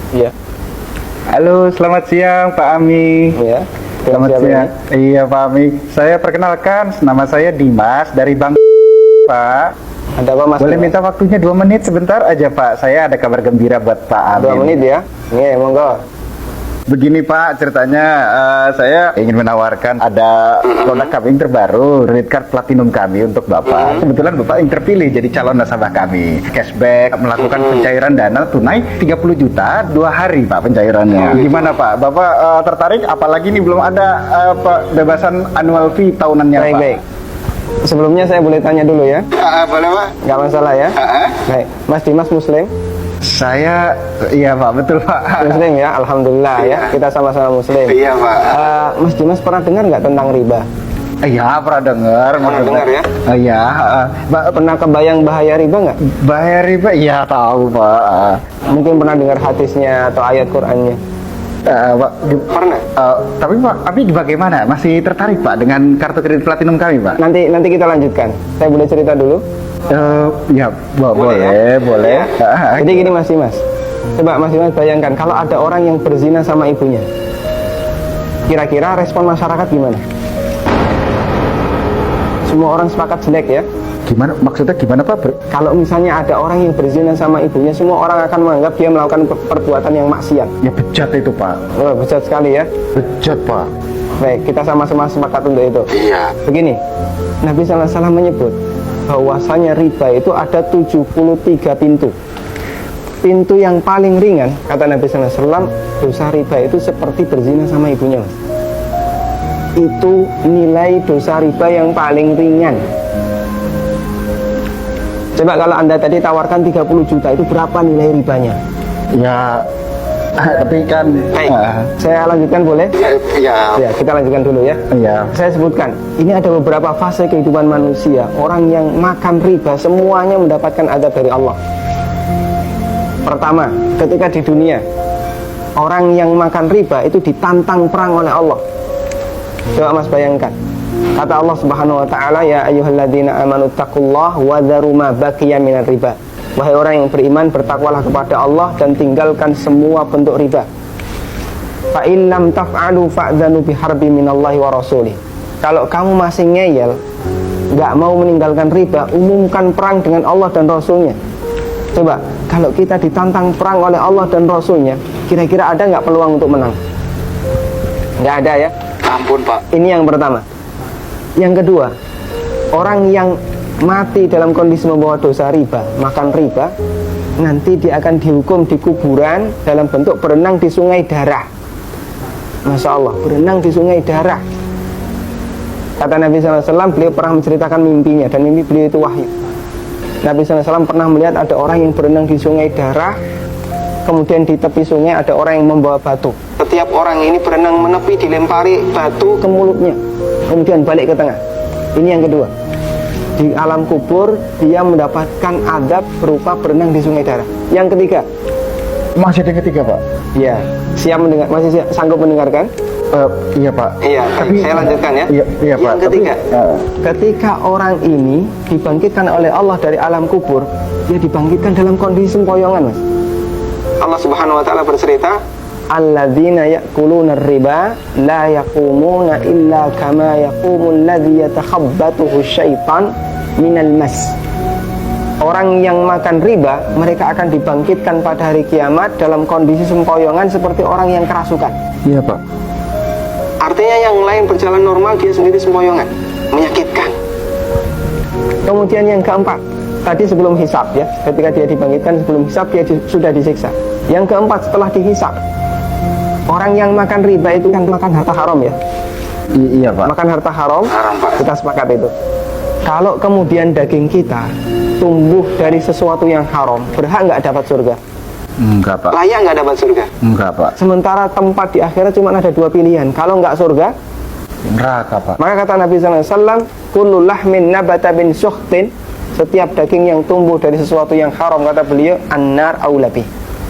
Iya. Halo, selamat siang Pak Ami. Iya. Selamat siang. Iya Pak Ami. Saya perkenalkan, nama saya Dimas dari Bang Pak. Ada apa Mas? Boleh minta waktunya 2 menit sebentar aja Pak. Saya ada kabar gembira buat Pak Ami. 2 menit ya? Iya, monggo. Begini Pak, ceritanya saya ingin menawarkan ada produk kami yang terbaru, credit card platinum kami untuk Bapak. Kebetulan Bapak yang terpilih jadi calon nasabah kami. Cashback, melakukan pencairan dana tunai 30 juta 2 hari Pak pencairannya. Gimana Pak? Bapak tertarik? Apalagi ini belum ada bebasan annual fee tahunannya Baik, Pak. baik. Sebelumnya saya boleh tanya dulu ya? Boleh Pak? Nggak masalah ya? Baik. Mas Dimas Muslim? Saya, iya Pak, betul Pak. Muslim ya, Alhamdulillah ya. Kita sama-sama Muslim. Iya Pak. Mas Dimas pernah dengar nggak tentang riba? Iya, pernah dengar. Pernah dengar ya? Iya. Pernah kebayang bahaya riba nggak? Bahaya riba? Iya tahu Pak. Mungkin pernah dengar hadisnya atau ayat Qur'annya? Pak, Pernah? tapi Pak, bagaimana? Masih tertarik Pak dengan kartu kredit platinum kami Pak? Nanti kita lanjutkan. Saya boleh cerita dulu? Ya, boleh, ya? boleh. Ya. Jadi gini Mas Dimas, coba Mas Dimas bayangkan kalau ada orang yang berzina sama ibunya, kira-kira respon masyarakat gimana? Semua orang sepakat jelek ya. Gimana? Maksudnya gimana Pak? Kalau misalnya ada orang yang berzina sama ibunya, semua orang akan menganggap dia melakukan perbuatan yang maksiat. Ya bejat itu Pak. Oh, bejat sekali ya. Bejat Pak. Baik, kita sama-sama sepakat untuk itu. Iya. Begini, Nabi SAW menyebut bahwasanya riba itu ada 73 pintu. Pintu yang paling ringan, kata Nabi SAW, dosa riba itu seperti berzina sama ibunya Mas. Itu nilai dosa riba yang paling ringan. Coba kalau Anda tadi tawarkan 30 juta, itu berapa nilai ribanya? Ya, tapi kan Baik, saya lanjutkan boleh? ya, Ya, kita lanjutkan dulu ya. ya. Saya sebutkan, ini ada beberapa fase kehidupan manusia. Orang yang makan riba semuanya mendapatkan azab dari Allah. Pertama, ketika di dunia, orang yang makan riba itu ditantang perang oleh Allah. Coba Mas bayangkan, kata Allah Subhanahu wa taala, ya ayyuhalladzina amanu taqullaha wa dzaru ma baqiya minar riba. Wahai orang yang beriman, bertakwalah kepada Allah dan tinggalkan semua bentuk riba. Fa in lam taf'alu fa'dzanu biharbi minallahi wa rasulih. Kalau kamu masih ngeyel, nggak mau meninggalkan riba, umumkan perang dengan Allah dan Rasulnya. Coba, kalau kita ditantang perang oleh Allah dan Rasulnya, kira-kira ada nggak peluang untuk menang? Nggak ada ya? Ampun Pak. Ini yang pertama. Yang kedua, orang yang mati dalam kondisi membawa dosa riba, makan riba, nanti dia akan dihukum di kuburan dalam bentuk berenang di sungai darah. Masya Allah, berenang di sungai darah. Kata Nabi SAW, beliau pernah menceritakan mimpinya, dan mimpi beliau itu wahyu. Nabi SAW pernah melihat ada orang yang berenang di sungai darah, kemudian di tepi sungai ada orang yang membawa batu. Setiap orang ini berenang menepi, dilempari batu ke mulutnya, kemudian balik ke tengah. Ini yang kedua. Di alam kubur dia mendapatkan azab berupa berenang di sungai darah. Yang ketiga, Masih ada yang ketiga Pak? ya, siap mendengar, masih sanggup mendengarkan? Iya Pak. Iya, Tapi, saya lanjutkan ya. Iya Pak. Yang ketiga, ketika orang ini dibangkitkan oleh Allah dari alam kubur, dia dibangkitkan dalam kondisi sempoyongan Mas. Allah Subhanahu wa taala bercerita, alladzina ya'kuluna riba la yaqumuna illa kama yaqumul ladzi yatakhabbathu syaitan minal mas. Orang yang makan riba, mereka akan dibangkitkan pada hari kiamat dalam kondisi sempoyongan seperti orang yang kerasukan. Iya Pak. Artinya yang lain berjalan normal, dia sendiri sempoyongan, menyakitkan. Kemudian yang keempat, tadi sebelum hisab ya, ketika dia dibangkitkan sebelum hisab dia sudah disiksa. Yang keempat, setelah dihisab, orang yang makan riba itu kan makan harta haram ya. Iya Pak. Makan harta haram, Pak. kita sepakat itu. Kalau kemudian daging kita tumbuh dari sesuatu yang haram, berhak nggak dapat surga? Enggak Pak. Layak nggak dapat surga? Enggak Pak. Sementara tempat di akhirat cuma ada 2 pilihan. Kalau nggak surga, Neraka Pak. maka kata Nabi SAW, kullu lahmin nabata bin sukhtin, setiap daging yang tumbuh dari sesuatu yang haram, kata beliau, annar aulabi.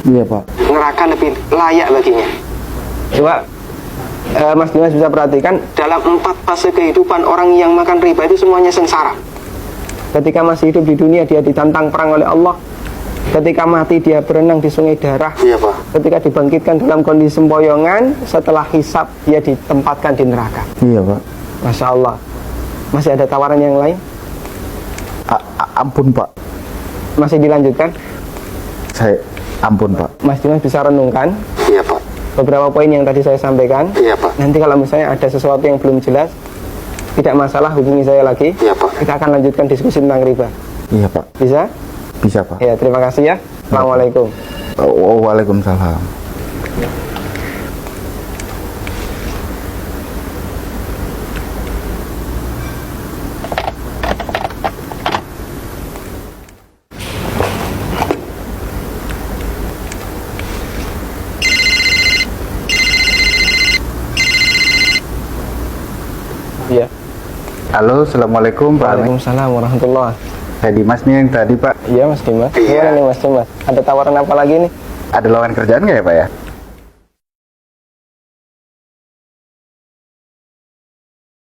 Iya Pak. Neraka lebih layak baginya. Coba Mas Dimas bisa perhatikan, dalam 4 fase kehidupan orang yang makan riba itu semuanya sengsara. Ketika masih hidup di dunia, dia ditantang perang oleh Allah, Ketika mati dia berenang di sungai darah. Iya Pak. Ketika dibangkitkan dalam kondisi sempoyongan, setelah hisab dia ditempatkan di neraka. Iya Pak. Masya Allah. Masih ada tawaran yang lain? Ampun Pak. Masih dilanjutkan? Ampun Pak. Mas Dimas bisa renungkan Iya Pak. beberapa poin yang tadi saya sampaikan. Iya Pak. Nanti kalau misalnya ada sesuatu yang belum jelas, tidak masalah, hubungi saya lagi. Iya Pak. Kita akan lanjutkan diskusi tentang riba. Iya Pak. Bisa? Bisa Pak. Ya, terima kasih ya. Assalamualaikum. Waalaikumsalam. Iya. Halo, assalamualaikum Pak. Waalaikumsalam warahmatullahi. Saya Dimas nih yang tadi Pak. Iya Mas Dimas. Iya. Gimana nih Mas Dimas? Ada tawaran apa lagi nih? Ada lowongan kerjaan nggak ya Pak ya?